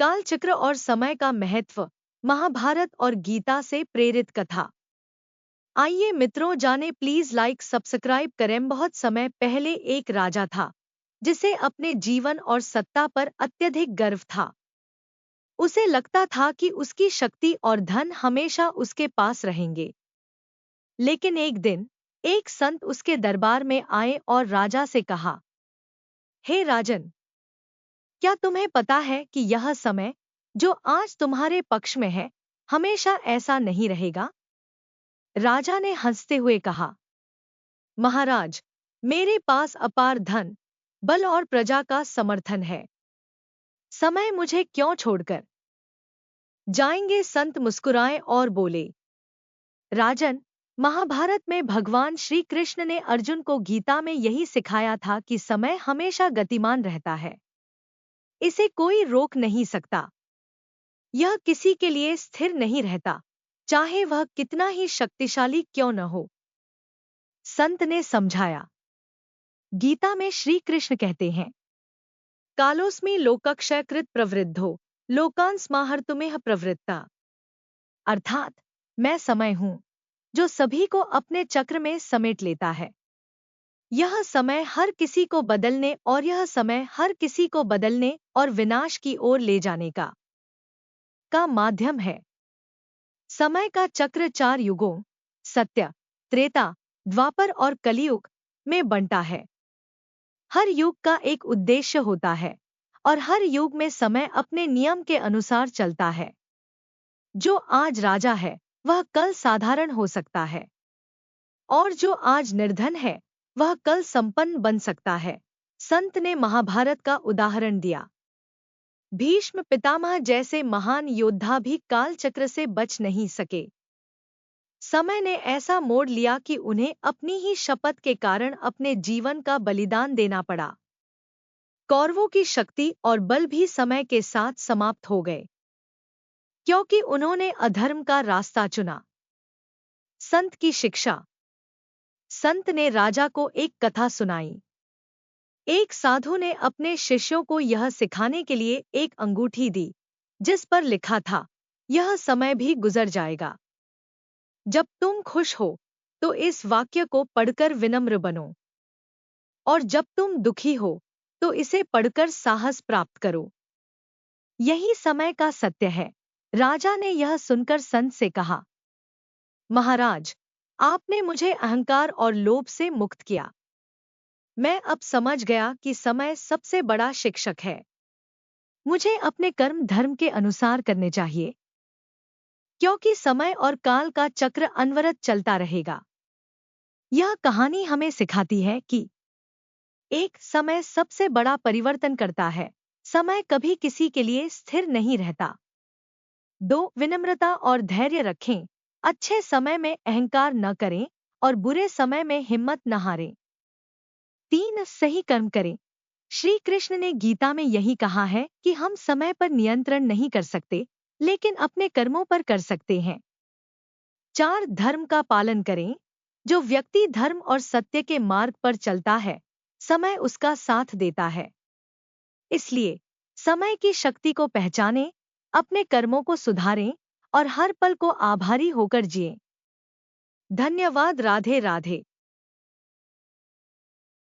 कालचक्र और समय का महत्व, महाभारत और गीता से प्रेरित कथा। आइए मित्रों जाने, प्लीज लाइक सब्सक्राइब करें। बहुत समय पहले एक राजा था जिसे अपने जीवन और सत्ता पर अत्यधिक गर्व था। उसे लगता था कि उसकी शक्ति और धन हमेशा उसके पास रहेंगे। लेकिन एक दिन एक संत उसके दरबार में आए और राजा से कहा, हे राजन, क्या तुम्हें पता है कि यह समय जो आज तुम्हारे पक्ष में है, हमेशा ऐसा नहीं रहेगा? राजा ने हंसते हुए कहा, महाराज, मेरे पास अपार धन, बल और प्रजा का समर्थन है। समय मुझे क्यों छोड़कर जाएंगे? संत मुस्कुराए और बोले, राजन, महाभारत में भगवान श्री कृष्ण ने अर्जुन को गीता में यही सिखाया था कि समय हमेशा गतिमान रहता है। इसे कोई रोक नहीं सकता। यह किसी के लिए स्थिर नहीं रहता, चाहे वह कितना ही शक्तिशाली क्यों न हो। संत ने समझाया, गीता में श्री कृष्ण कहते हैं, कालोस्मि लोकक्षयकृत प्रवृद्धो लोकान् स्माहर्तुमेह प्रवृत्ता। अर्थात मैं समय हूं जो सभी को अपने चक्र में समेट लेता है। यह समय हर किसी को बदलने और विनाश की ओर ले जाने का माध्यम है। समय का चक्र 4 युगों, सत्य, त्रेता, द्वापर और कलियुग में बंटा है। हर युग का एक उद्देश्य होता है और हर युग में समय अपने नियम के अनुसार चलता है। जो आज राजा है वह कल साधारण हो सकता है, और जो आज निर्धन है वह कल संपन्न बन सकता है। संत ने महाभारत का उदाहरण दिया। भीष्म पितामह जैसे महान योद्धा भी कालचक्र से बच नहीं सके। समय ने ऐसा मोड़ लिया कि उन्हें अपनी ही शपथ के कारण अपने जीवन का बलिदान देना पड़ा। कौरवों की शक्ति और बल भी समय के साथ समाप्त हो गए, क्योंकि उन्होंने अधर्म का रास्ता चुना। संत की शिक्षा। संत ने राजा को एक कथा सुनाई। एक साधु ने अपने शिष्यों को यह सिखाने के लिए एक अंगूठी दी जिस पर लिखा था, यह समय भी गुजर जाएगा। जब तुम खुश हो तो इस वाक्य को पढ़कर विनम्र बनो, और जब तुम दुखी हो तो इसे पढ़कर साहस प्राप्त करो। यही समय का सत्य है। राजा ने यह सुनकर संत से कहा, महाराज, आपने मुझे अहंकार और लोभ से मुक्त किया। मैं अब समझ गया कि समय सबसे बड़ा शिक्षक है। मुझे अपने कर्म धर्म के अनुसार करने चाहिए, क्योंकि समय और काल का चक्र अनवरत चलता रहेगा। यह कहानी हमें सिखाती है कि एक, समय सबसे बड़ा परिवर्तन करता है। समय कभी किसी के लिए स्थिर नहीं रहता। 2, विनम्रता और धैर्य रखें। अच्छे समय में अहंकार न करें और बुरे समय में हिम्मत न हारें। 3, सही कर्म करें। श्री कृष्ण ने गीता में यही कहा है कि हम समय पर नियंत्रण नहीं कर सकते, लेकिन अपने कर्मों पर कर सकते हैं। 4, धर्म का पालन करें। जो व्यक्ति धर्म और सत्य के मार्ग पर चलता है, समय उसका साथ देता है। इसलिए समय की शक्ति को पहचानें, अपने कर्मों को सुधारें और हर पल को आभारी होकर जिएं। धन्यवाद। राधे राधे।